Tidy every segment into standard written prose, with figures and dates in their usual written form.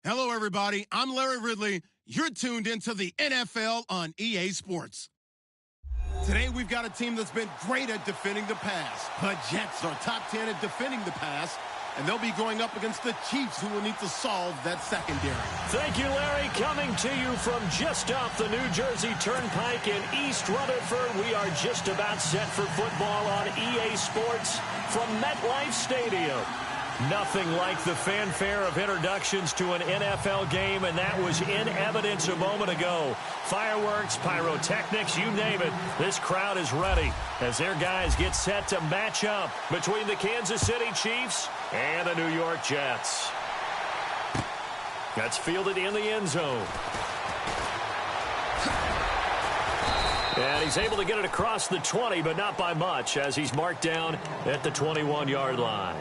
Hello, everybody. I'm Larry Ridley. You're tuned into the NFL on EA Sports. Today, we've got a team that's been great at defending the pass. The Jets are top 10 at defending the pass, and they'll be going up against the Chiefs, who will need to solve that secondary. Thank you, Larry. Coming to you from just off the New Jersey Turnpike in East Rutherford, we are just about set for football on EA Sports from MetLife Stadium. Nothing like the fanfare of introductions to an NFL game, and that was in evidence a moment ago. Fireworks, pyrotechnics, you name it. This crowd is ready as their guys get set to match up between the Kansas City Chiefs and the New York Jets. That's fielded in the end zone. And he's able to get it across the 20, but not by much, as he's marked down at the 21-yard line.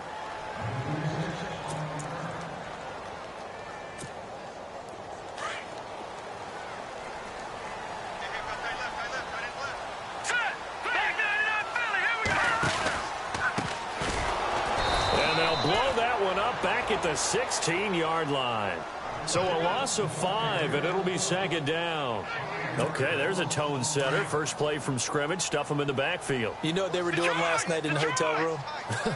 Back at the 16-yard line. So a loss of 5, and it'll be second down. Okay, there's a tone setter. First play from scrimmage. Stuff them in the backfield. You know what they were doing last night in the hotel room?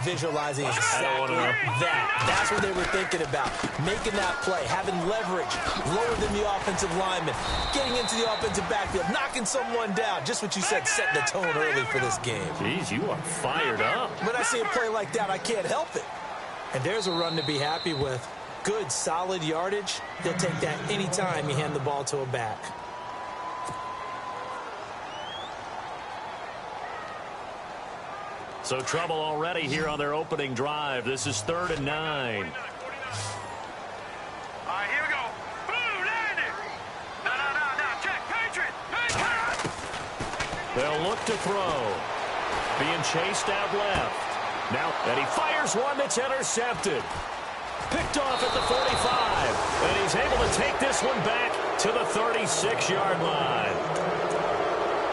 Visualizing exactly that. That's what they were thinking about. Making that play, having leverage, lower than the offensive lineman, getting into the offensive backfield, knocking someone down. Just what you said, setting the tone early for this game. Jeez, you are fired up. When I see a play like that, I can't help it. And there's a run to be happy with. Good, solid yardage. They'll take that any time you hand the ball to a back. So trouble already here on their opening drive. This is 3rd and 9. All right, here we go. Boom, land it. No. Check. Patriot. They'll look to throw. Being chased out left. Now, and he fires one that's intercepted. Picked off at the 45. And he's able to take this one back to the 36-yard line.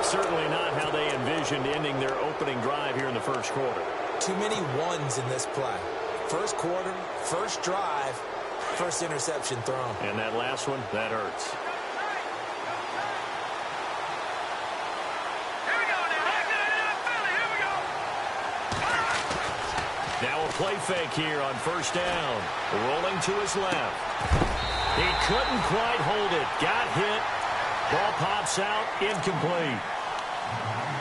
Certainly not how they envisioned ending their opening drive here in the first quarter. Too many ones in this play. First quarter, first drive, first interception thrown. And that last one, that hurts. Now a play fake here on first down. Rolling to his left. He couldn't quite hold it. Got hit. Ball pops out. Incomplete.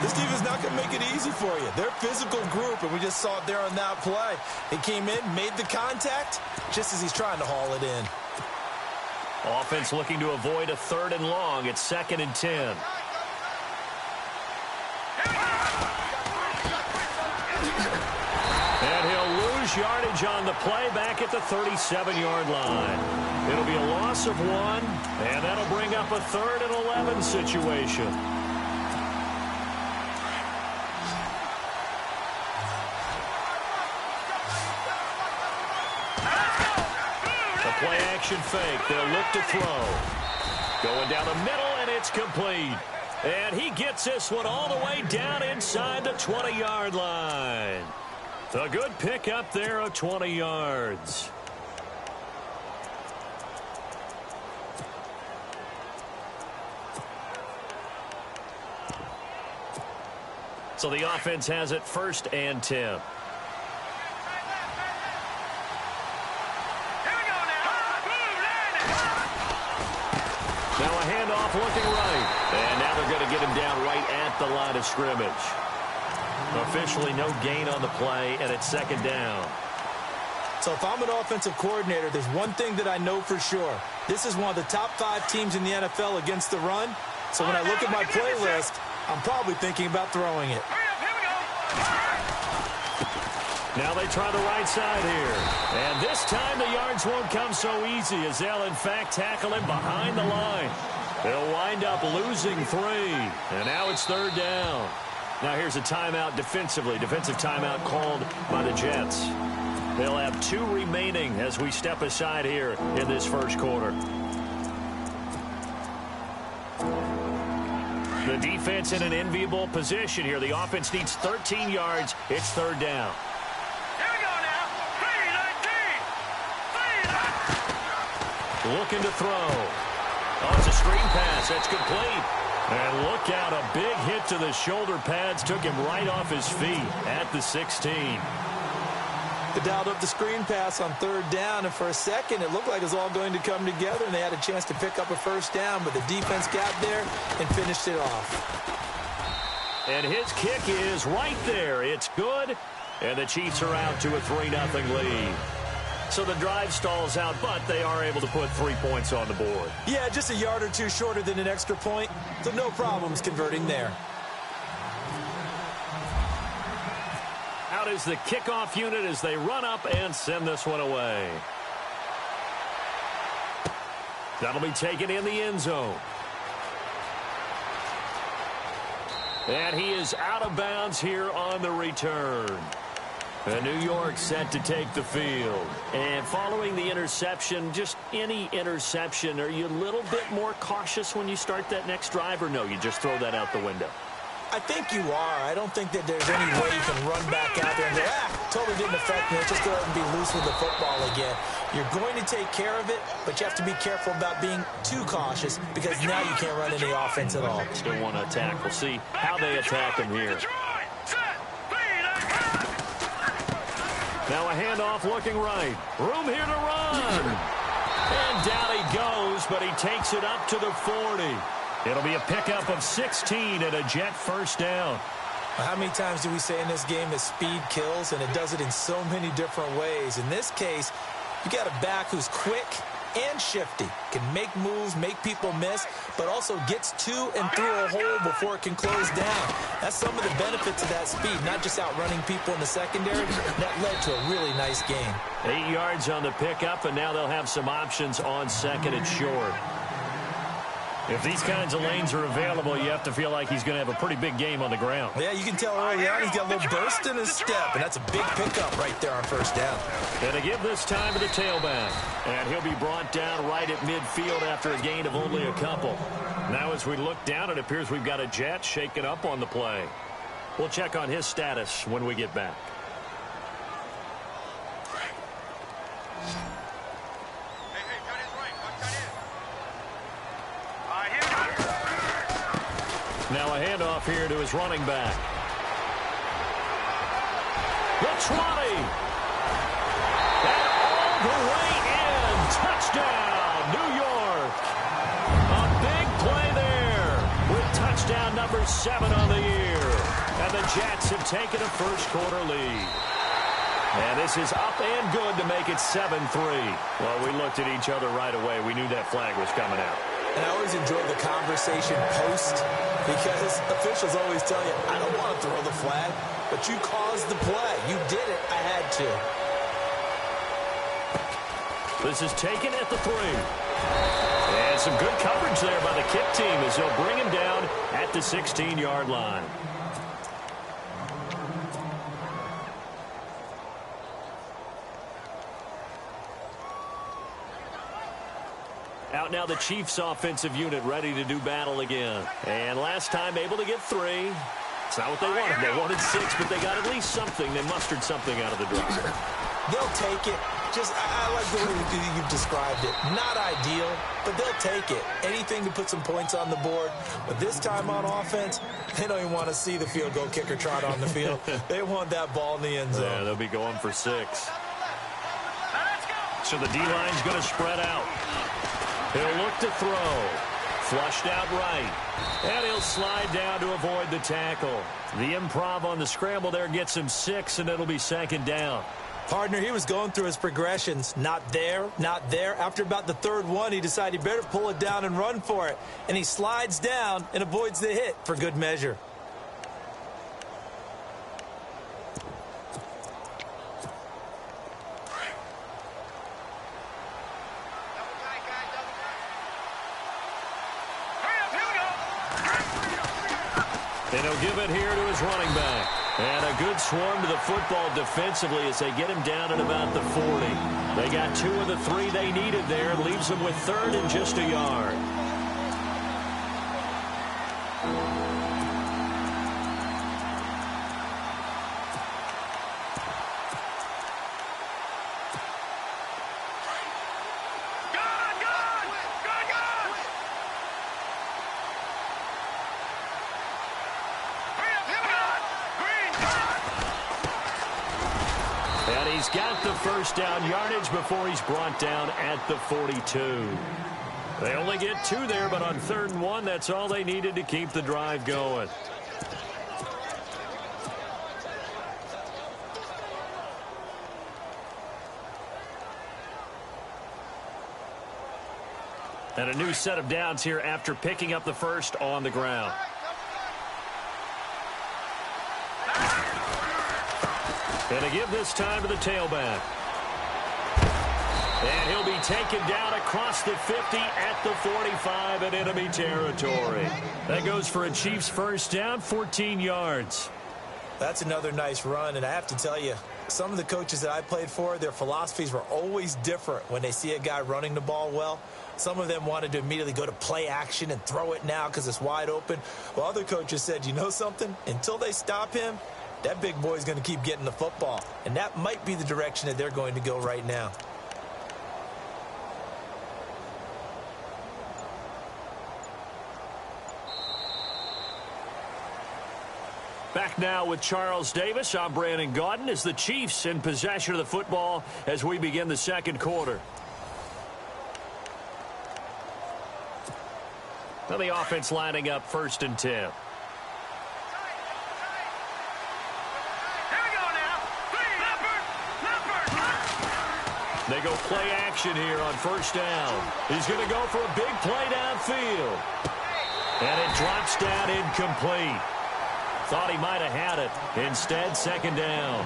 This defense is not going to make it easy for you. They're a physical group, and we just saw it there on that play. He came in, made the contact, just as he's trying to haul it in. Offense looking to avoid a 3rd and long. It's 2nd and 10. And he'll lose yardage on the play back at the 37-yard line. It'll be a loss of 1, and that'll bring up a 3rd and 11 situation. The play-action fake. They'll look to throw. Going down the middle, and it's complete. And he gets this one all the way down inside the 20-yard line. A good pickup there of 20 yards. So the offense has it 1st and 10. Now a handoff looking right. And now they're going to get him down right at the line of scrimmage. Officially no gain on the play, and it's 2nd down. So if I'm an offensive coordinator, there's one thing that I know for sure. This is one of the top 5 teams in the NFL against the run. So when I look at my playlist, I'm probably thinking about throwing it. Now they try the right side here. And this time the yards won't come so easy as they'll, in fact, tackle him behind the line. They'll wind up losing 3. And now it's 3rd down. Now here's a timeout defensively. Defensive timeout called by the Jets. They'll have 2 remaining as we step aside here in this first quarter. The defense in an enviable position here. The offense needs 13 yards. It's 3rd down. looking to throw. Oh, it's a screen pass. That's complete. And look out, a big hit to the shoulder pads took him right off his feet at the 16. They dialed up the screen pass on third down, and for a second, it looked like it was all going to come together, and they had a chance to pick up a first down, but the defense got there and finished it off. And his kick is right there. It's good, and the Chiefs are out to a 3-0 lead. So the drive stalls out, but they are able to put 3 points on the board. Yeah, just a yard or two shorter than an extra point, so no problems converting there. Out is the kickoff unit as they run up and send this one away. That'll be taken in the end zone. And he is out of bounds here on the return. And New York set to take the field. And following the interception, just any interception, are you a little bit more cautious when you start that next drive, or no, you just throw that out the window? I think you are. I don't think that there's any way you can run back out there and go, totally didn't affect me. Let's just go ahead and be loose with the football again. You're going to take care of it, but you have to be careful about being too cautious because now you can't run any offense at all. Still want to attack. We'll see how they attack him here. Now a handoff looking right. Room here to run. And down he goes, but he takes it up to the 40. It'll be a pickup of 16 and a Jet first down. How many times do we say in this game that speed kills, and it does it in so many different ways? In this case, you got a back who's quick and shifty, can make moves, make people miss, but also gets to and through a hole before it can close down. That's some of the benefits of that speed, not just outrunning people in the secondary. That led to a really nice game. 8 yards on the pickup, and now they'll have some options on second and short. If these kinds of lanes are available, you have to feel like he's going to have a pretty big game on the ground. Yeah, you can tell early on he's got a little burst in his step, and that's a big pickup right there on first down. And to give this time to the tailback. And he'll be brought down right at midfield after a gain of only a couple. Now as we look down, it appears we've got a Jet shaken up on the play. We'll check on his status when we get back. Now a handoff here to his running back. The 20. And all the way in. Touchdown, New York. A big play there with touchdown number 7 on the year. And the Jets have taken a first quarter lead. And this is up and good to make it 7-3. Well, we looked at each other right away. We knew that flag was coming out. And I always enjoy the conversation post because officials always tell you, I don't want to throw the flag, but you caused the play. You did it. I had to. This is taken at the 3. And some good coverage there by the kick team as they'll bring him down at the 16-yard line. Out now the Chiefs offensive unit ready to do battle again. And last time able to get 3. It's not what they wanted. They wanted 6, but they got at least something. They mustered something out of the drive. They'll take it. Just, I like the way you've described it. Not ideal, but they'll take it. Anything to put some points on the board. But this time on offense, they don't even want to see the field goal kicker trot on the field. They want that ball in the end zone. Yeah, they'll be going for 6. So the D-line's going to spread out. He'll look to throw. Flushed out right. And he'll slide down to avoid the tackle. The improv on the scramble there gets him 6, and it'll be second down. Partner, he was going through his progressions. Not there, not there. After about the third one, he decided he better pull it down and run for it. And he slides down and avoids the hit for good measure. And he'll give it here to his running back. And a good swarm to the football defensively as they get him down at about the 40. They got 2 of the 3 they needed there. Leaves them with 3rd and just a yard. And he's got the first down yardage before he's brought down at the 42. They only get 2 there, but on 3rd and 1, that's all they needed to keep the drive going. And a new set of downs here after picking up the first on the ground. And a give this time to the tailback. And he'll be taken down across the 50 at the 45 in enemy territory. That goes for a Chiefs first down, 14 yards. That's another nice run, and I have to tell you, some of the coaches that I played for, their philosophies were always different when they see a guy running the ball well. Some of them wanted to immediately go to play action and throw it now because it's wide open. While other coaches said, you know something? Until they stop him, that big boy's going to keep getting the football. And that might be the direction that they're going to go right now. Back now with Charles Davis. I'm Brandon Gaudin as the Chiefs in possession of the football as we begin the second quarter. Now the offense lining up 1st and 10. Here we go now. They go play action here on 1st down. He's going to go for a big play downfield. And it drops down incomplete. Thought he might have had it. Instead, 2nd down.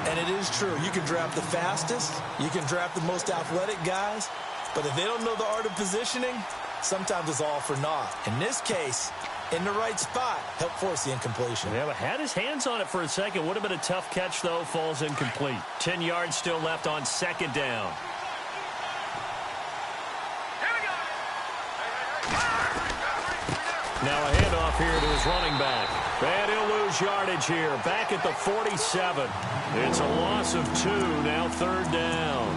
And it is true. You can draft the fastest. You can draft the most athletic guys. But if they don't know the art of positioning, sometimes it's all for naught. In this case, in the right spot, help force the incompletion. Yeah, but had his hands on it for a second. Would have been a tough catch, though. Falls incomplete. 10 yards still left on 2nd down. Now a handoff here to his running back. And he'll lose yardage here. Back at the 47. It's a loss of 2. Now 3rd down.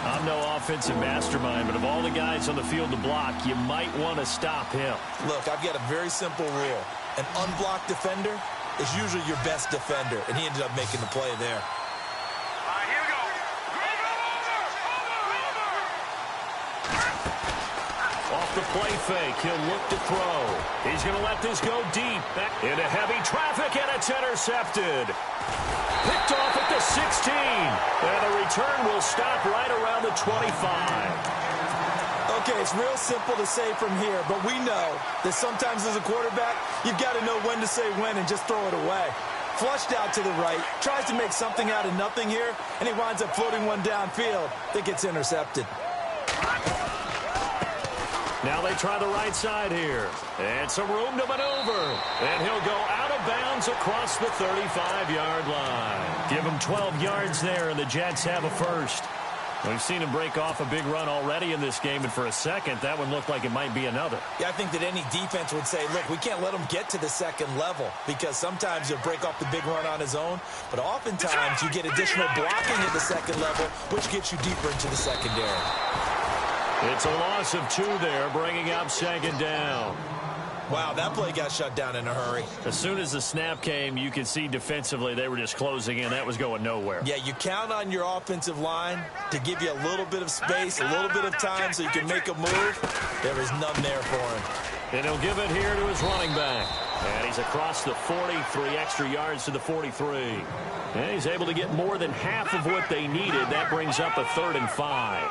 I'm no offensive mastermind, but of all the guys on the field to block, you might want to stop him. Look, I've got a very simple rule. An unblocked defender is usually your best defender, and he ended up making the play there. All right, here we go. Off the play fake, he'll look to throw. He's going to let this go deep. Back into heavy traffic, and it's intercepted. Picked off at the 16. And the return will stop right around the 25. Okay, it's real simple to say from here, but we know that sometimes as a quarterback, you've got to know when to say when and just throw it away. Flushed out to the right, tries to make something out of nothing here, and he winds up floating one downfield that gets intercepted. Now they try the right side here. And some room to maneuver. And he'll go out of bounds across the 35-yard line. Give him 12 yards there, and the Jets have a first. We've seen him break off a big run already in this game, and for a second, that one looked like it might be another. Yeah, I think that any defense would say, look, we can't let him get to the 2nd level because sometimes he'll break off the big run on his own, but oftentimes you get additional blocking at the 2nd level, which gets you deeper into the secondary. It's a loss of 2 there, bringing up 2nd down. Wow, that play got shut down in a hurry. As soon as the snap came, you could see defensively they were just closing in. That was going nowhere. Yeah, you count on your offensive line to give you a little bit of space, a little bit of time so you can make a move. There is none there for him. And he'll give it here to his running back. And he's across the 43 extra yards to the 43. And he's able to get more than half of what they needed. That brings up a 3rd and 5.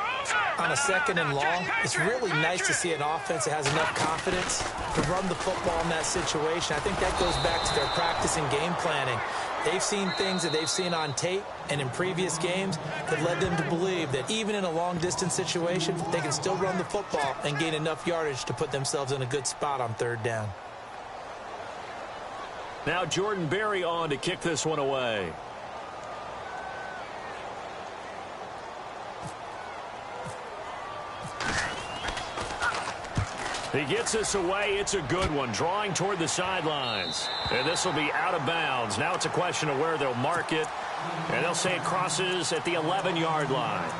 On a 2nd and long, it's really nice to see an offense that has enough confidence to run the football in that situation. I think that goes back to their practice and game planning. They've seen things that they've seen on tape and in previous games that led them to believe that even in a long-distance situation, they can still run the football and gain enough yardage to put themselves in a good spot on 3rd down. Now Jordan Berry on to kick this one away. He gets this away. It's a good one, drawing toward the sidelines. And this will be out of bounds. Now it's a question of where they'll mark it. And they'll say it crosses at the 11-yard line.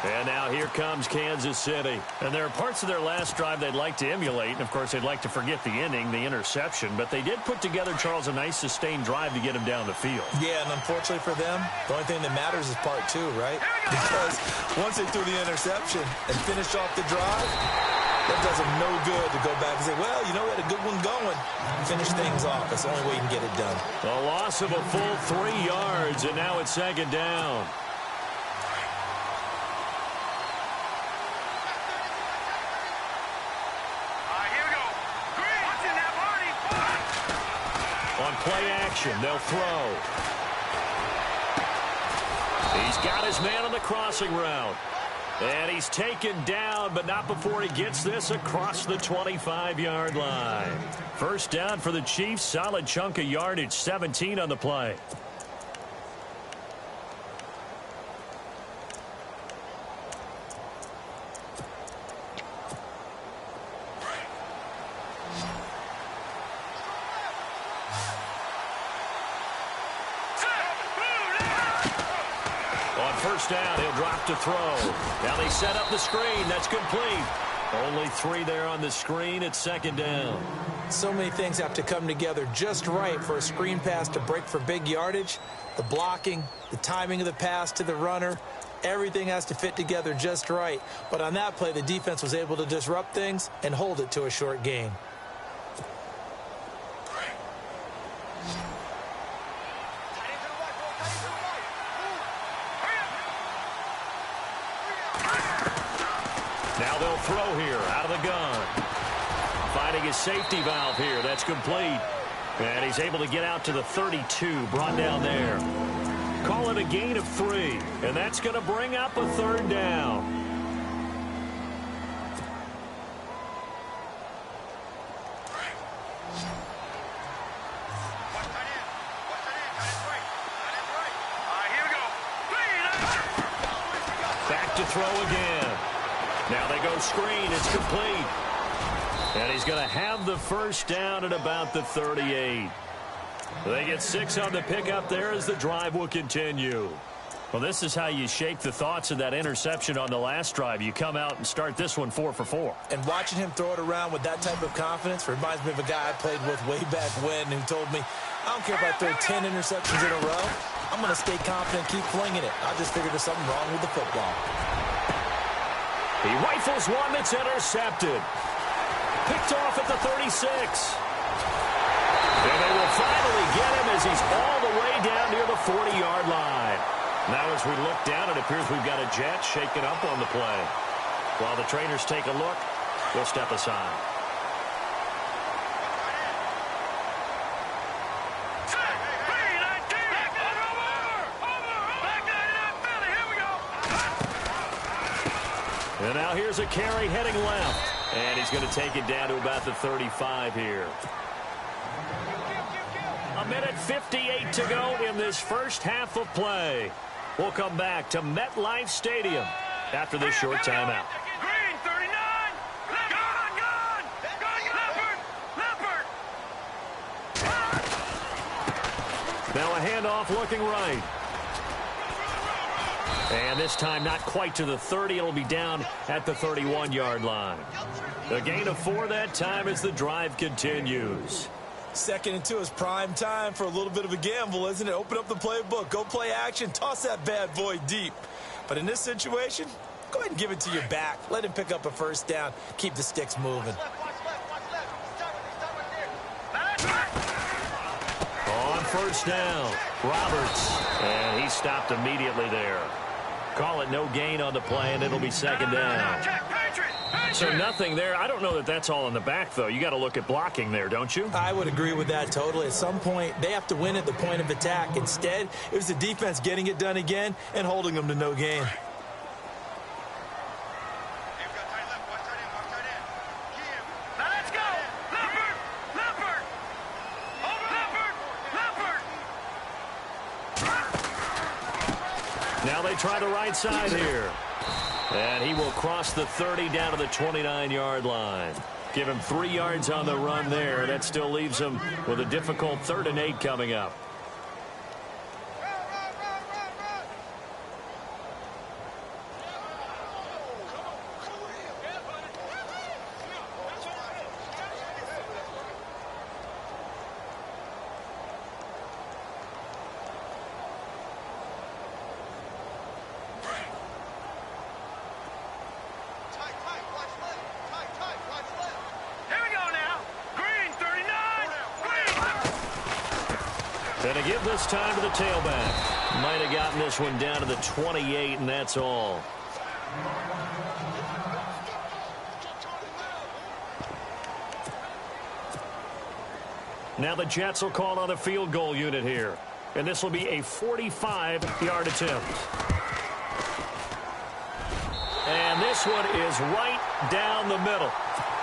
And now here comes Kansas City. And there are parts of their last drive they'd like to emulate. And, of course, they'd like to forget the inning, the interception. But they did put together, Charles, a nice sustained drive to get him down the field. Yeah, and unfortunately for them, the only thing that matters is part two, right? Because once they threw the interception and finished off the drive, that does them no good to go back and say, well, you know, we had a good one going. Finish things off. That's the only way you can get it done. A loss of a full 3 yards, and now it's second down. On play action, they'll throw. He's got his man on the crossing route. And he's taken down, but not before he gets this across the 25-yard line. First down for the Chiefs. Solid chunk of yardage, 17 on the play. First down, he'll drop to throw. Now they set up the screen. That's complete. Only 3 there on the screen. It's second down. So many things have to come together just right for a screen pass to break for big yardage. The blocking, the timing of the pass to the runner, everything has to fit together just right. But on that play, the defense was able to disrupt things and hold it to a short gain. Now they'll throw here out of the gun. Finding his safety valve here. That's complete. And he's able to get out to the 32. Brought down there. Call it a gain of 3. And that's going to bring up a third down. Back to throw again. Now they go screen. It's complete. And he's going to have the first down at about the 38. They get 6 on the pickup there as the drive will continue. Well, this is how you shake the thoughts of that interception on the last drive. You come out and start this one 4 for 4. And watching him throw it around with that type of confidence reminds me of a guy I played with way back when who told me, I don't care if I throw 10 interceptions in a row. I'm going to stay confident and keep flinging it. I just figured there's something wrong with the football. He rifles one that's intercepted. Picked off at the 36. And they will finally get him as he's all the way down near the 40-yard line. Now as we look down, it appears we've got a jet shaken up on the play. While the trainers take a look, we'll step aside. And now here's a carry heading left. And he's going to take it down to about the 35 here. A minute 58 to go in this first half of play. We'll come back to MetLife Stadium after this short timeout. Green 39. Gone. Leopard. Now a handoff looking right. And this time not quite to the 30. It'll be down at the 31-yard line. A gain of 4 that time as the drive continues. 2nd and 2 is prime time for a little bit of a gamble, isn't it? Open up the playbook, go play action, toss that bad boy deep. But in this situation, go ahead and give it to your back. Let him pick up a first down. Keep the sticks moving. On first down, Roberts. And he stopped immediately there. Call it no gain on the play, and it'll be second down. So nothing there. I don't know that that's all in the back, though. You got to look at blocking there, don't you? I would agree with that totally. At some point, they have to win at the point of attack. Instead, it was the defense getting it done again and holding them to no gain. Now they try the right side here. And he will cross the 30 down to the 29-yard line. Give him 3 yards on the run there. That still leaves him with a difficult 3rd and 8 coming up. And to give this time to the tailback. Might have gotten this one down to the 28, and that's all. Now the Jets will call on a field goal unit here. And this will be a 45-yard attempt. And this one is right down the middle.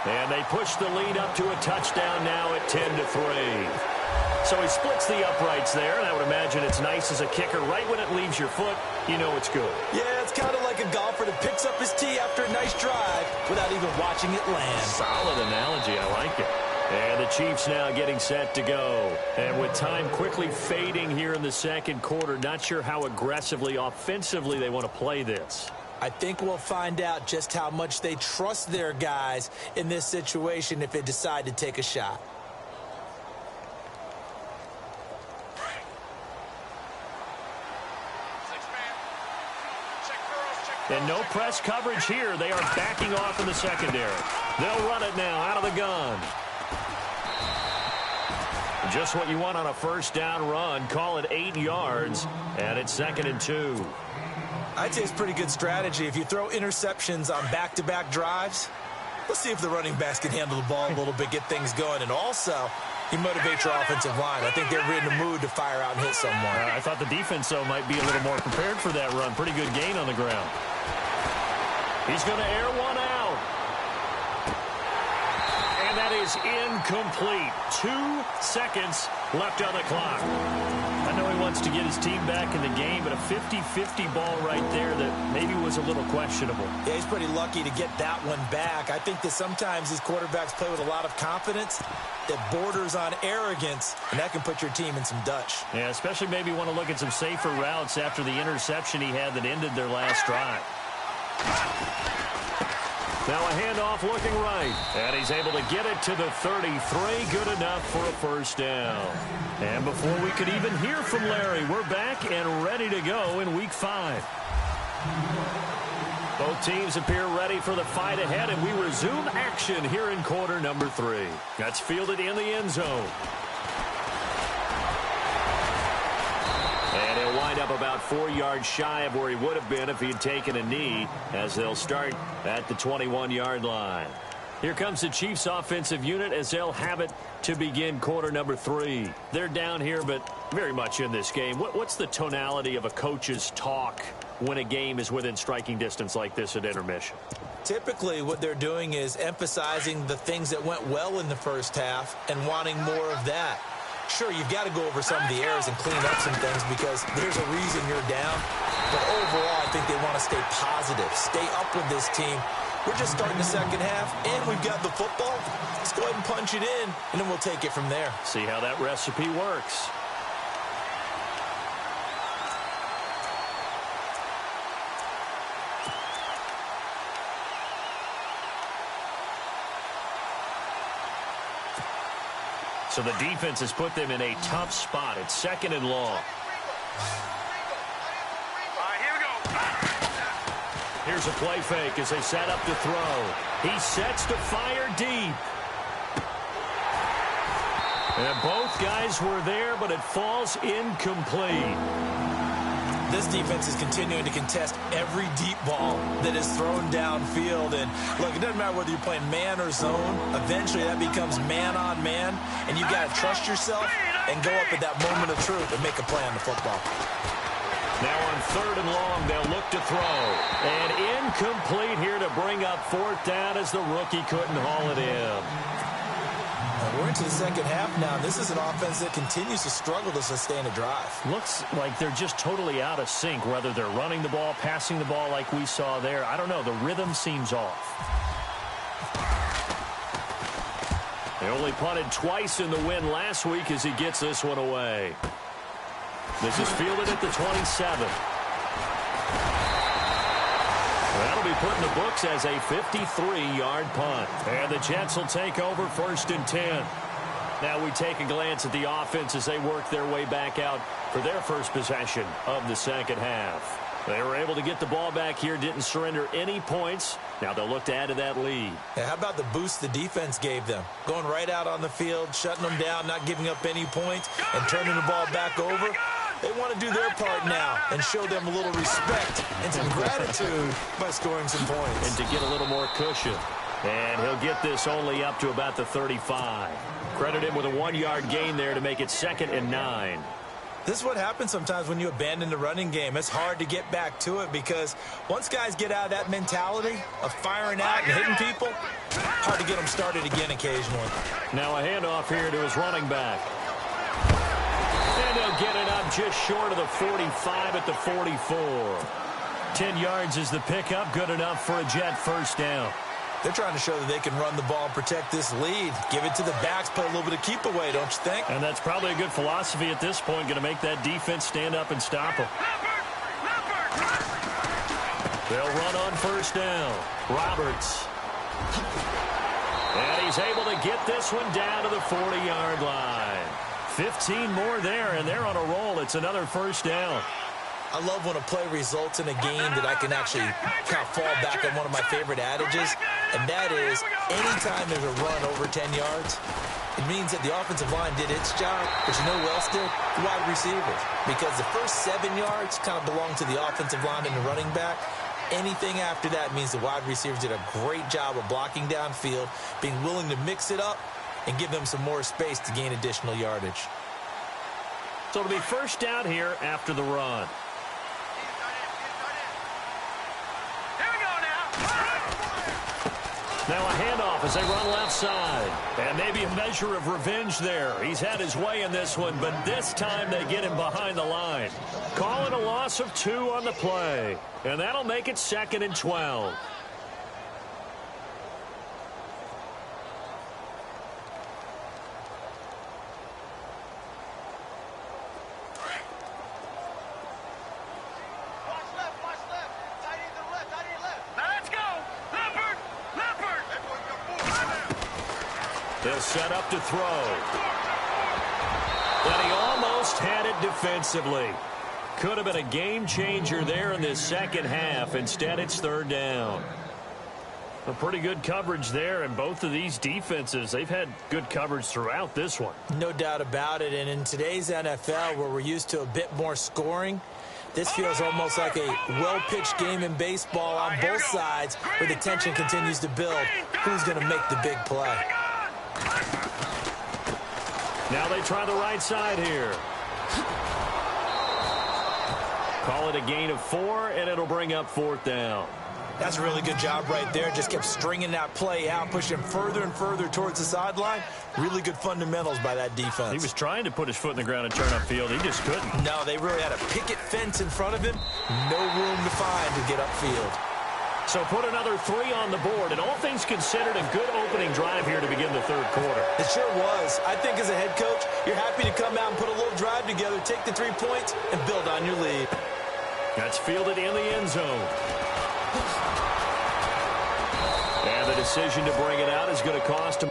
And they push the lead up to a touchdown now at 10-3. So he splits the uprights there, and I would imagine it's nice as a kicker. Right when it leaves your foot, you know it's good. Yeah, it's kind of like a golfer that picks up his tee after a nice drive without even watching it land. Solid analogy. I like it. And the Chiefs now getting set to go. And with time quickly fading here in the second quarter, not sure how aggressively, offensively they want to play this. I think we'll find out just how much they trust their guys in this situation if they decide to take a shot. And no press coverage here. They are backing off in the secondary. They'll run it now out of the gun. Just what you want on a first down run. Call it 8 yards, and it's 2nd and 2. I'd say it's pretty good strategy. If you throw interceptions on back-to-back drives, let's see if the running backs can handle the ball a little bit, get things going. And also, you motivate your offensive line. I think they're in the mood to fire out and hit someone. I thought the defense, though, might be a little more prepared for that run. Pretty good gain on the ground. He's going to air one out. And that is incomplete. 2 seconds left on the clock. I know he wants to get his team back in the game, but a 50-50 ball right there that maybe was a little questionable. Yeah, he's pretty lucky to get that one back. I think that sometimes these quarterbacks play with a lot of confidence that borders on arrogance, and that can put your team in some Dutch. Yeah, especially maybe want to look at some safer routes after the interception he had that ended their last drive. Now a handoff looking right. And he's able to get it to the 33. Good enough for a first down. And before we could even hear from Larry, we're back and ready to go in Week 5. Both teams appear ready for the fight ahead, and we resume action here in quarter number 3. That's fielded in the end zone. And he'll wind up about 4 yards shy of where he would have been if he had taken a knee, as they'll start at the 21-yard line. Here comes the Chiefs offensive unit as they'll have it to begin quarter number 3. They're down here, but very much in this game. What's the tonality of a coach's talk when a game is within striking distance like this at intermission? Typically, what they're doing is emphasizing the things that went well in the first half and wanting more of that. Sure, you've got to go over some of the errors and clean up some things because there's a reason you're down. But overall, I think they want to stay positive, stay up with this team. We're just starting the second half, and we've got the football. Let's go ahead and punch it in, and then we'll take it from there. See how that recipe works. So the defense has put them in a tough spot. It's 2nd and long. Here's a play fake as they set up to throw. He sets to fire deep. And both guys were there, but it falls incomplete. This defense is continuing to contest every deep ball that is thrown downfield. And, look, it doesn't matter whether you're playing man or zone. Eventually, that becomes man-on-man, and you've got to trust yourself and go up at that moment of truth and make a play on the football. Now on 3rd and long, they'll look to throw. And incomplete here to bring up 4th down as the rookie couldn't haul it in. We're into the second half now. This is an offense that continues to struggle to sustain a drive. Looks like they're just totally out of sync, whether they're running the ball, passing the ball like we saw there. I don't know. The rhythm seems off. They only punted twice in the win last week as he gets this one away. This is fielded at the 27. That'll be put in the books as a 53-yard punt. And the Jets will take over 1st and 10. Now we take a glance at the offense as they work their way back out for their first possession of the second half. They were able to get the ball back here, didn't surrender any points. Now they'll look to add to that lead. Yeah, how about the boost the defense gave them? Going right out on the field, shutting them down, not giving up any points, and turning the ball back over. They want to do their part now and show them a little respect and some gratitude by scoring some points. And to get a little more cushion. And he'll get this only up to about the 35. Credit him with a 1-yard gain there to make it 2nd and 9. This is what happens sometimes when you abandon the running game. It's hard to get back to it because once guys get out of that mentality of firing out and hitting people, hard to get them started again occasionally. Now a handoff here to his running back. And he'll get it up just short of the 45 at the 44. 10 yards is the pickup, good enough for a Jet first down. They're trying to show that they can run the ball and protect this lead. Give it to the backs, play a little bit of keep away, don't you think? And that's probably a good philosophy at this point, going to make that defense stand up and stop them. They'll run on first down. Roberts. And he's able to get this one down to the 40-yard line. 15 more there, and they're on a roll. It's another first down. I love when a play results in a game that I can actually kind of fall back on one of my favorite adages, and that is anytime there's a run over 10 yards, it means that the offensive line did its job, but you know who else did? The wide receivers. Because the first 7 yards kind of belong to the offensive line and the running back. Anything after that means the wide receivers did a great job of blocking downfield, being willing to mix it up, and give them some more space to gain additional yardage. So it'll be first down here after the run. Now a handoff as they run left side. And maybe a measure of revenge there. He's had his way in this one, but this time they get him behind the line. Call it a loss of 2 on the play. And that'll make it 2nd and 12. They'll set up to throw. But he almost had it defensively. Could have been a game changer there in this second half. Instead, it's 3rd down. A pretty good coverage there, and both of these defenses, they've had good coverage throughout this one. No doubt about it, and in today's NFL, where we're used to a bit more scoring, this feels almost like a well-pitched game in baseball on both sides, where the tension continues to build. Who's going to make the big play? Now they try the right side here. Call it a gain of 4, and it'll bring up 4th down. That's a really good job right there. Just kept stringing that play out, pushing him further and further towards the sideline. Really good fundamentals by that defense. He was trying to put his foot in the ground and turn upfield. He just couldn't. No, they really had a picket fence in front of him. No room to find to get upfield. So put another 3 on the board, and all things considered, a good opening drive here to begin the 3rd quarter. It sure was. I think as a head coach, you're happy to come out and put a little drive together, take the 3 points, and build on your lead. That's fielded in the end zone. And the decision to bring it out is going to cost him.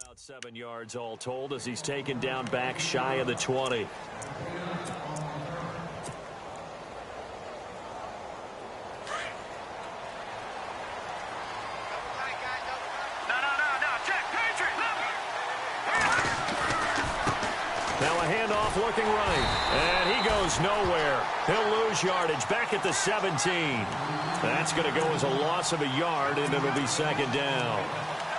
About 7 yards all told as he's taken down back shy of the 20. Now a handoff looking right, and he goes nowhere. He'll lose yardage back at the 17. That's going to go as a loss of a yard, and it'll be 2nd down.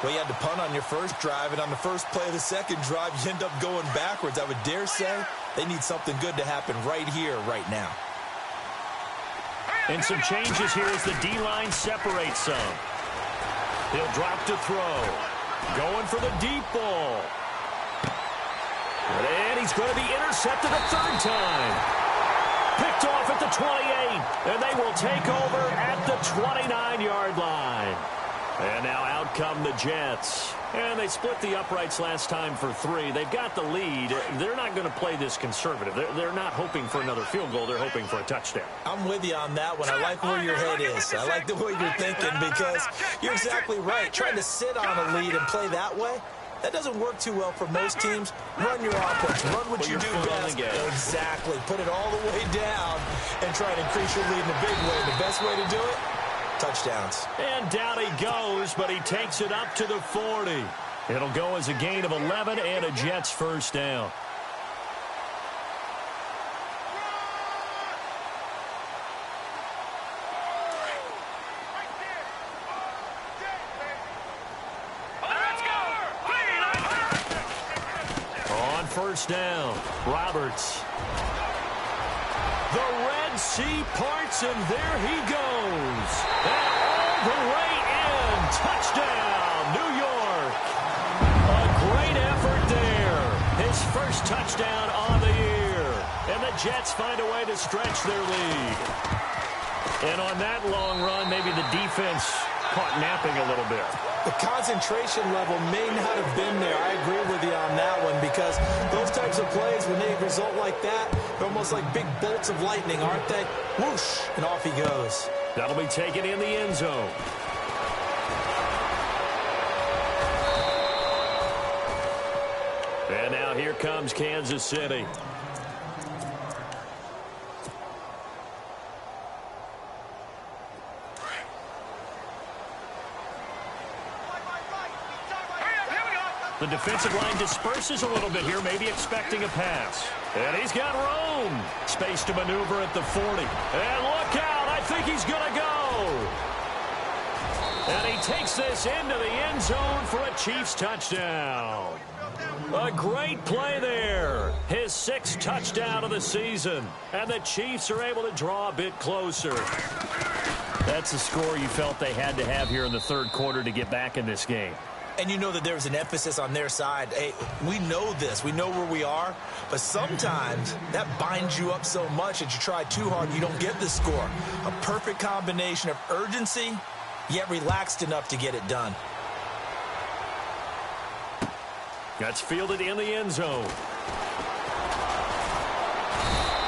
Well, you had to punt on your first drive, and on the first play of the second drive, you end up going backwards. I would dare say they need something good to happen right here, right now. And some changes here as the D-line separates some. He'll drop to throw. Going for the deep ball. And he's going to be intercepted a third time. Picked off at the 28, and they will take over at the 29-yard line. And now out come the Jets. And they split the uprights last time for 3. They've got the lead. They're not going to play this conservative. They're not hoping for another field goal. They're hoping for a touchdown. I'm with you on that one. I like where your head is. I like the way you're thinking because you're exactly right. Trying to sit on a lead and play that way, that doesn't work too well for most teams. Run your offense. Run what you do best. Exactly. Put it all the way down and try to increase your lead in a big way. The best way to do it? Touchdowns. And down he goes, but he takes it up to the 40. It'll go as a gain of 11 and a Jets first down. On first down, Roberts. The Red Sea parts, and there he goes. And all the way in. Touchdown, New York. A great effort there. His first touchdown on the year. And the Jets find a way to stretch their lead. And on that long run, maybe the defense caught napping a little bit. The concentration level may not have been there. I agree with you on that one because those types of plays, when they result like that, they're almost like big bolts of lightning, aren't they? Whoosh, and off he goes. That'll be taken in the end zone. And now here comes Kansas City. The defensive line disperses a little bit here, maybe expecting a pass. And he's got room. Space to maneuver at the 40. And look out, I think he's going to go. And he takes this into the end zone for a Chiefs touchdown. A great play there. His 6th touchdown of the season. And the Chiefs are able to draw a bit closer. That's a score you felt they had to have here in the third quarter to get back in this game. And you know that there's an emphasis on their side. Hey, we know this. We know where we are. But sometimes that binds you up so much that you try too hard and you don't get the score. A perfect combination of urgency, yet relaxed enough to get it done. That's fielded in the end zone.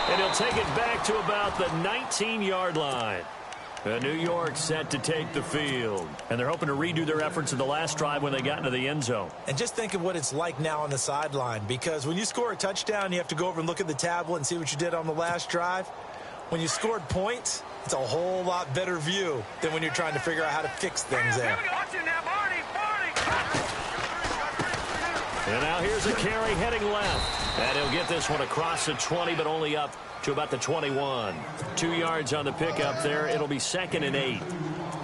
And he'll take it back to about the 19-yard line. New York set to take the field. And they're hoping to redo their efforts in the last drive when they got into the end zone. And just think of what it's like now on the sideline. Because when you score a touchdown, you have to go over and look at the tablet and see what you did on the last drive. When you scored points, it's a whole lot better view than when you're trying to figure out how to fix things there. And now here's a carry heading left. And he'll get this one across the 20, but only up to about the 21. 2 yards on the pickup there. It'll be 2nd and 8.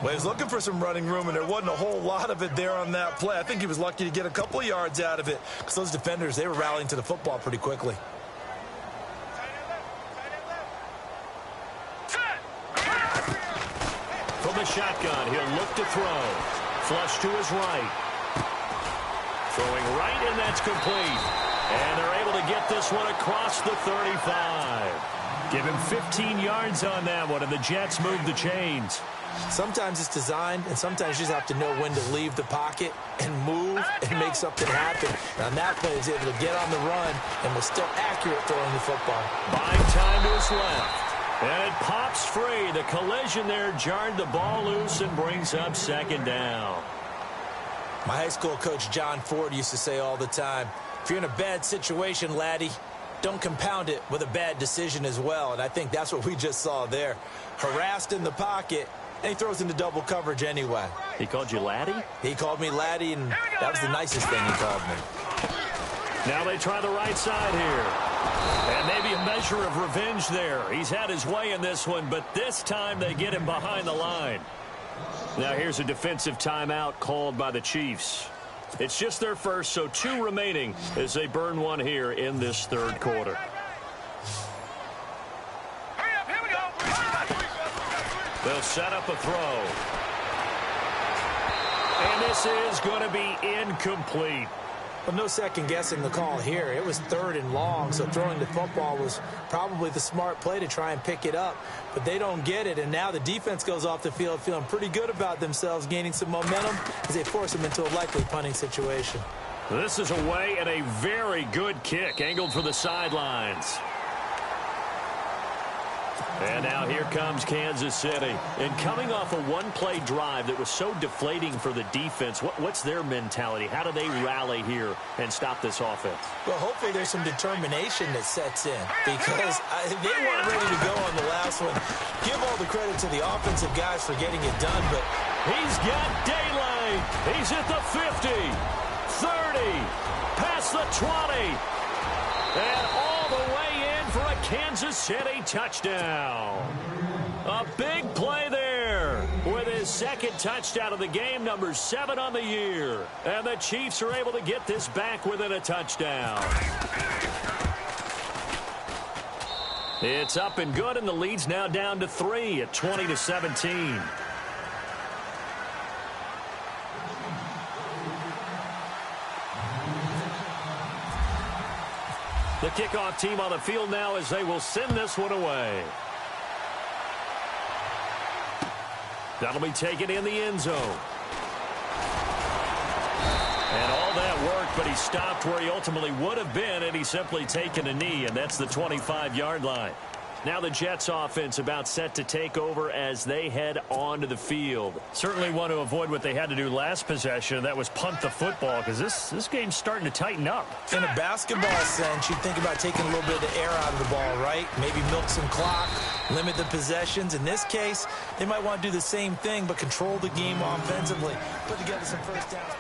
Well, he was looking for some running room, and there wasn't a whole lot of it there on that play. I think he was lucky to get a couple of yards out of it because those defenders, they were rallying to the football pretty quickly. From the shotgun, he'll look to throw. Flush to his right. Throwing right, and that's complete. And they're able to get this one across the 35. Give him 15 yards on that one, and the Jets move the chains. Sometimes it's designed, and sometimes you just have to know when to leave the pocket and move and make something happen. And on that play, he's able to get on the run and was still accurate throwing the football. Buying time to his left. And it pops free. The collision there jarred the ball loose and brings up 2nd down. My high school coach, John Ford, used to say all the time, if you're in a bad situation, laddie, don't compound it with a bad decision as well. And I think that's what we just saw there. Harassed in the pocket, and he throws into double coverage anyway. He called you laddie? He called me laddie, and that was the nicest thing he called me. Now they try the right side here. And maybe a measure of revenge there. He's had his way in this one, but this time they get him behind the line. Now here's a defensive timeout called by the Chiefs. It's just their first, so 2 remaining as they burn one here in this third quarter. They'll set up a throw. And this is going to be incomplete. Well, no second-guessing the call here. It was 3rd and long, so throwing the football was probably the smart play to try and pick it up. But they don't get it, and now the defense goes off the field feeling pretty good about themselves, gaining some momentum as they force them into a likely punting situation. This is away and a very good kick, angled for the sidelines. And now here comes Kansas City. And coming off a one-play drive that was so deflating for the defense, what's their mentality? How do they rally here and stop this offense? Well, hopefully there's some determination that sets in because they weren't ready to go on the last one. Give all the credit to the offensive guys for getting it done, but he's got daylight. He's at the 50, 30, past the 20, and all the way in for a Kansas City touchdown. A big play there with his second touchdown of the game, number 7 on the year. And the Chiefs are able to get this back within a touchdown. It's up and good, and the lead's now down to 3 at 20-17. The kickoff team on the field now as they will send this one away. That'll be taken in the end zone. And all that worked, but he stopped where he ultimately would have been, and he's simply taken a knee, and that's the 25-yard line. Now the Jets offense about set to take over as they head onto the field. Certainly want to avoid what they had to do last possession. That was punt the football, because this game's starting to tighten up. In a basketball sense, you think about taking a little bit of the air out of the ball, right? Maybe milk some clock, limit the possessions. In this case, they might want to do the same thing, but control the game offensively. Put together some first downs.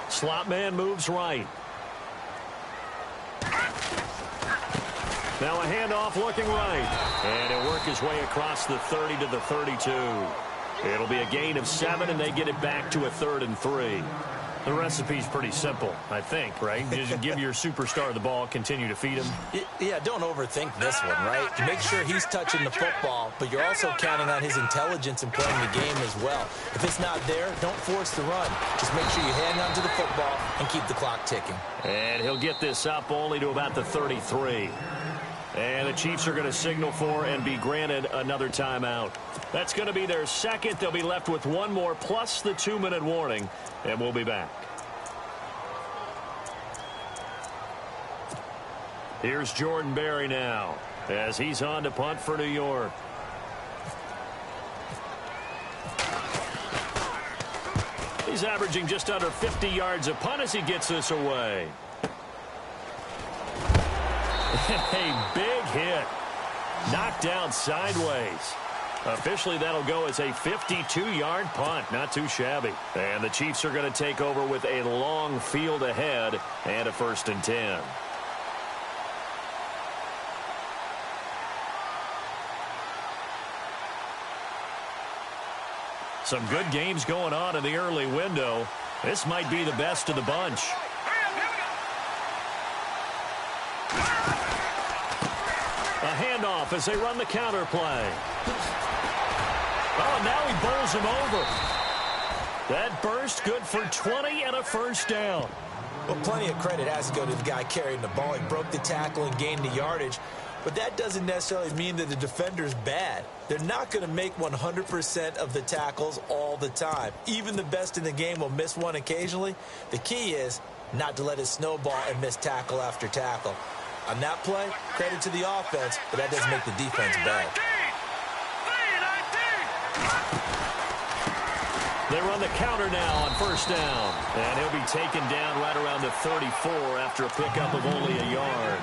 Slot man moves right. Now a handoff looking right. And he'll work his way across the 30 to the 32. It'll be a gain of 7, and they get it back to a 3rd and 3. The recipe's pretty simple, I think, right? You just give your superstar the ball, continue to feed him. Yeah, don't overthink this one, right? Make sure he's touching the football, but you're also counting on his intelligence in playing the game as well. If it's not there, don't force the run. Just make sure you hang on to the football and keep the clock ticking. And he'll get this up only to about the 33. And the Chiefs are going to signal for and be granted another timeout. That's going to be their second. They'll be left with one more plus the 2-minute warning, and we'll be back. Here's Jordan Berry now as he's on to punt for New York. He's averaging just under 50 yards a punt as he gets this away. A big hit. Knocked down sideways. Officially, that'll go as a 52-yard punt. Not too shabby. And the Chiefs are going to take over with a long field ahead and a 1st and 10. Some good games going on in the early window. This might be the best of the bunch. A handoff as they run the counter play. Oh, now he bowls him over. That burst good for 20 and a 1st down. Well, plenty of credit has to go to the guy carrying the ball. He broke the tackle and gained the yardage. But that doesn't necessarily mean that the defender's bad. They're not going to make 100% of the tackles all the time. Even the best in the game will miss one occasionally. The key is not to let it snowball and miss tackle after tackle. On that play, credit to the offense, but that doesn't make the defense bad. They run the counter now on 1st down. And he'll be taken down right around the 34 after a pickup of only a yard.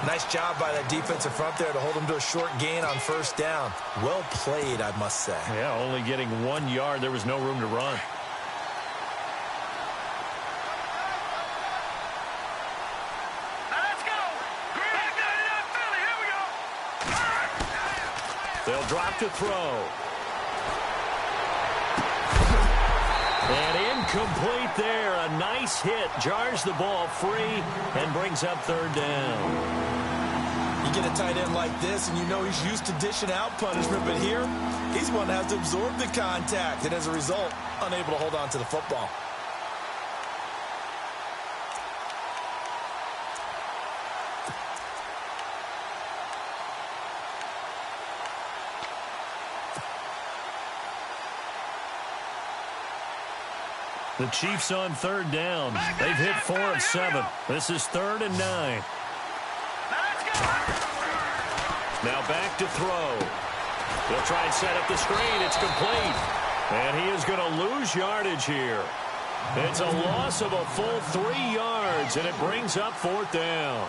Nice job by that defensive front there to hold him to a short gain on 1st down. Well played, I must say. Yeah, only getting 1 yard. There was no room to run. They'll drop to throw. And in Incomplete there. A nice hit. Jars the ball free and brings up third down. You get a tight end like this, and you know he's used to dishing out punishment, but here, he's one that has to absorb the contact, and as a result, unable to hold on to the football. The Chiefs on third down. They've hit 4 of 7. This is 3rd and 9. Now back to throw. He'll try and set up the screen. It's complete. And he is going to lose yardage here. It's a loss of a full 3 yards, and it brings up 4th down.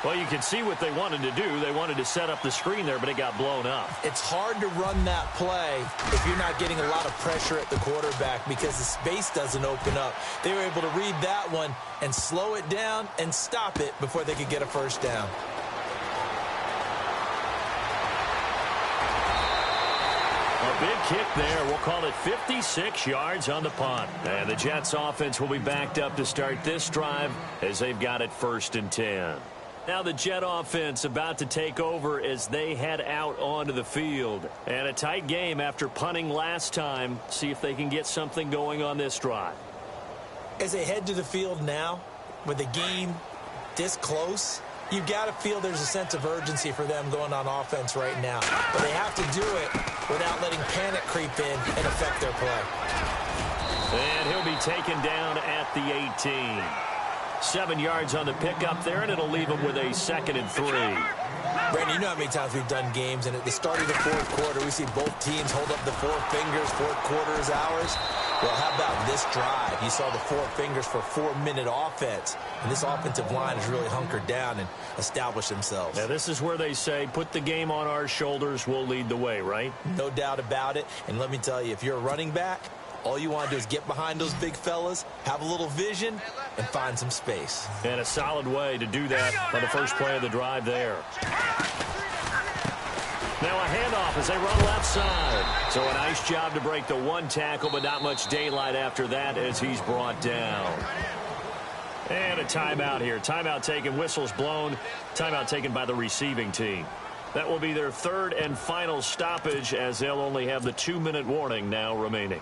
Well, you can see what they wanted to do. They wanted to set up the screen there, but it got blown up. It's hard to run that play if you're not getting a lot of pressure at the quarterback because the space doesn't open up. They were able to read that one and slow it down and stop it before they could get a first down. A big kick there. We'll call it 56 yards on the punt. And the Jets offense will be backed up to start this drive as they've got it 1st and 10. Now the Jet offense about to take over as they head out onto the field. And a tight game after punting last time. See if they can get something going on this drive. As they head to the field now, with the game this close, you've got to feel there's a sense of urgency for them going on offense right now. But they have to do it without letting panic creep in and affect their play. And he'll be taken down at the 18. 7 yards on the pickup there, and it'll leave him with a 2nd and 3. Brandon, you know how many times we've done games, and at the start of the 4th quarter, we see both teams hold up the 4 fingers, 4th quarter is ours. Well, how about this drive? You saw the 4 fingers for 4-minute offense, and this offensive line has really hunkered down and established themselves. Now, this is where they say, put the game on our shoulders, we'll lead the way, right? No doubt about it, and let me tell you, if you're a running back, all you want to do is get behind those big fellas, have a little vision, and find some space. And a solid way to do that on the first play of the drive there. Now a handoff as they run left side. So a nice job to break the 1 tackle, but not much daylight after that as he's brought down. And a timeout here. Timeout taken, whistles blown. Timeout taken by the receiving team. That will be their 3rd and final stoppage as they'll only have the 2-minute warning now remaining.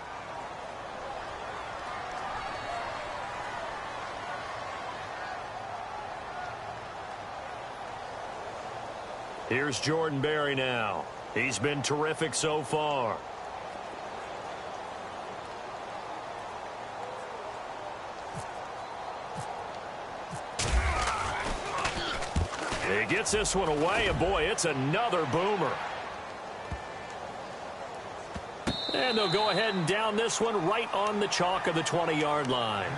Here's Jordan Berry now. He's been terrific so far. He gets this one away, and boy, it's another boomer. And they'll go ahead and down this one right on the chalk of the 20-yard line.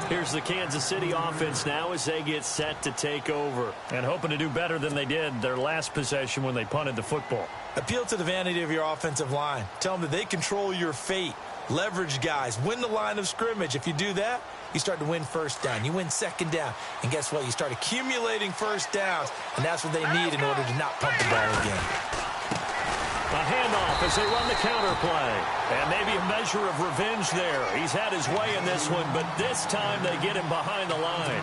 Here's the Kansas City offense now as they get set to take over. And hoping to do better than they did their last possession when they punted the football. Appeal to the vanity of your offensive line. Tell them that they control your fate. Leverage guys. Win the line of scrimmage. If you do that, you start to win first down. You win second down. And guess what? You start accumulating first downs. And that's what they need in order to not pump the ball again. A handoff as they run the counter play. And maybe a measure of revenge there. He's had his way in this one, but this time they get him behind the line.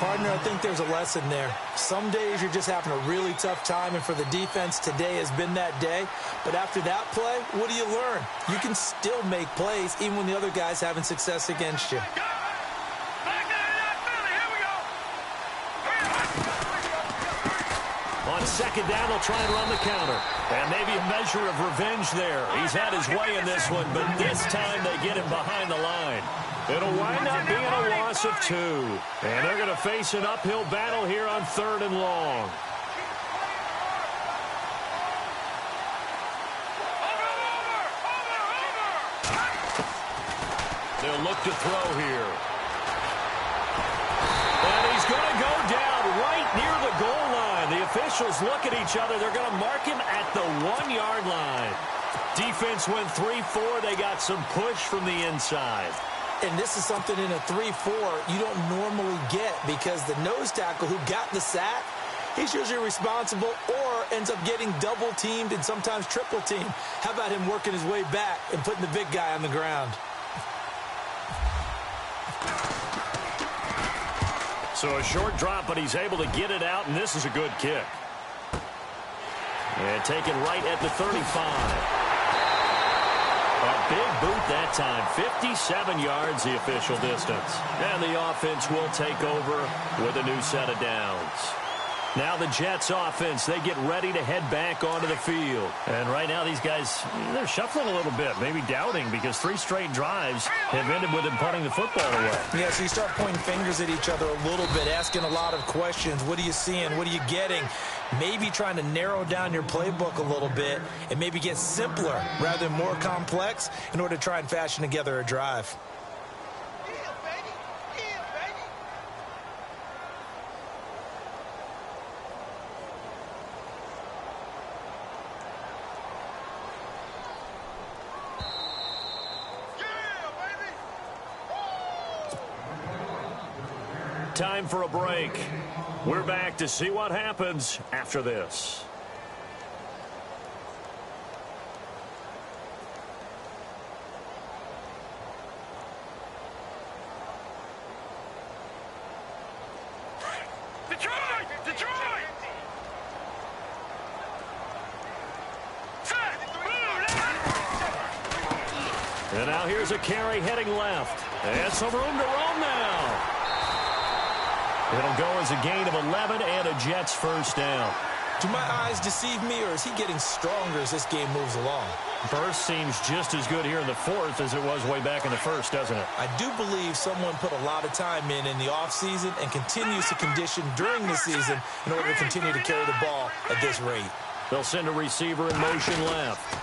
Partner, I think there's a lesson there. Some days you're just having a really tough time, and for the defense, today has been that day. But after that play, what do you learn? You can still make plays even when the other guy's having success against you. On second down, they'll try and run the counter. And maybe a measure of revenge there. He's had his way in this one, but this time they get him behind the line. It'll wind up being a loss of 2. And they're going to face an uphill battle here on 3rd and long. They'll look to throw here. And he's going to go down right near the goal line. The officials look at each other. They're going to mark him at the 1-yard line. Defense went 3-4. They got some push from the inside. And this is something in a 3-4 you don't normally get because the nose tackle who got the sack, he's usually responsible or ends up getting double-teamed and sometimes triple-teamed. How about him working his way back and putting the big guy on the ground? So a short drop, but he's able to get it out, and this is a good kick. And taken right at the 35. A big boot that time. 57 yards, the official distance. And the offense will take over with a new set of downs. Now the Jets offense, they get ready to head back onto the field. And right now these guys, they're shuffling a little bit, maybe doubting, because 3 straight drives have ended with them punting the football away. Yeah, so you start pointing fingers at each other a little bit, asking a lot of questions. What are you seeing? What are you getting? Maybe trying to narrow down your playbook a little bit and maybe get simpler rather than more complex in order to try and fashion together a drive. Time for a break. We're back to see what happens after this. Detroit! Detroit! Set! And now here's a carry heading left. And some room to roam now. It'll go as a gain of 11 and a Jets first down. Do my eyes deceive me, or is he getting stronger as this game moves along? Burst seems just as good here in the fourth as it was way back in the first, doesn't it? I do believe someone put a lot of time in the offseason and continues to condition during the season in order to continue to carry the ball at this rate. They'll send a receiver in motion left.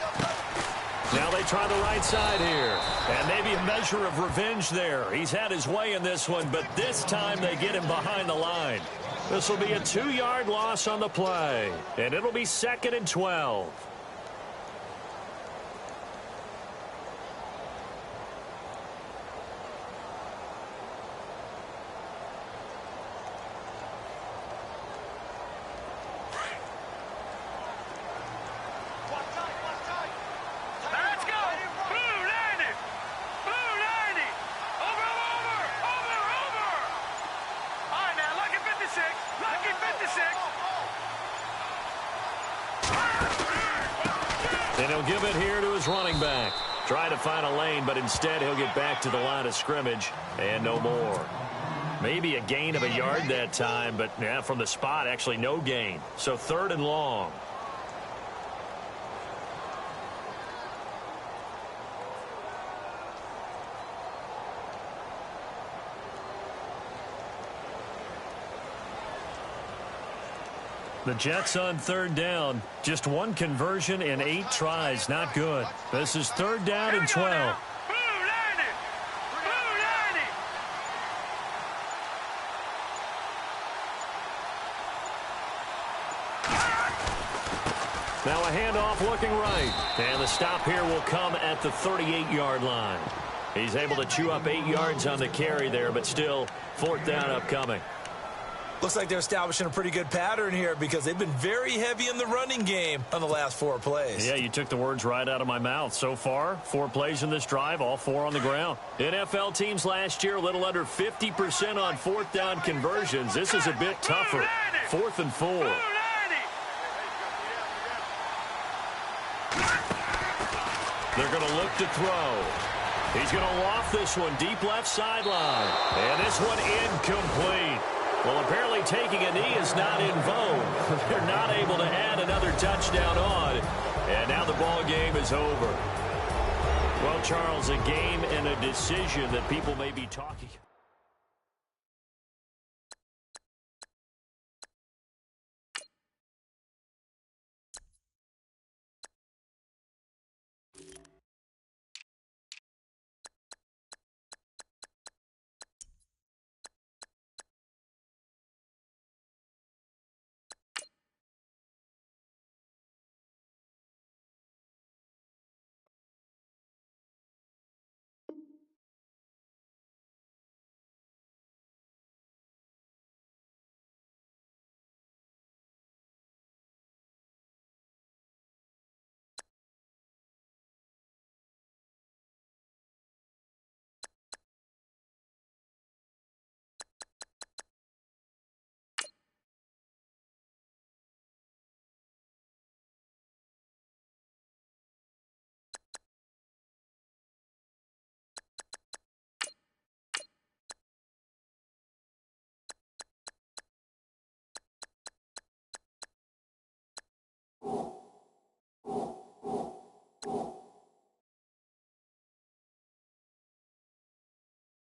Now they try the right side here. And maybe a measure of revenge there. He's had his way in this one, but this time they get him behind the line. This will be a 2-yard loss on the play. And it'll be 2nd and 12. And he'll give it here to his running back. Try to find a lane, but instead he'll get back to the line of scrimmage and no more. Maybe a gain of a yard that time, but yeah, from the spot, actually no gain. So 3rd and long. The Jets on 3rd down. Just 1 conversion in 8 tries. Not good. This is 3rd down and 12. Now a handoff looking right. And the stop here will come at the 38-yard line. He's able to chew up 8 yards on the carry there, but still 4th down upcoming. Looks like they're establishing a pretty good pattern here because they've been very heavy in the running game on the last 4 plays. Yeah, you took the words right out of my mouth. So far, 4 plays in this drive, all 4 on the ground. NFL teams last year, a little under 50% on 4th down conversions. This is a bit tougher. 4th and 4. They're going to look to throw. He's going to loft this one deep left sideline. And this one incomplete. Well, apparently taking a knee is not in vogue. They're not able to add another touchdown on. And now the ball game is over. Well, Charles, a game and a decision that people may be talking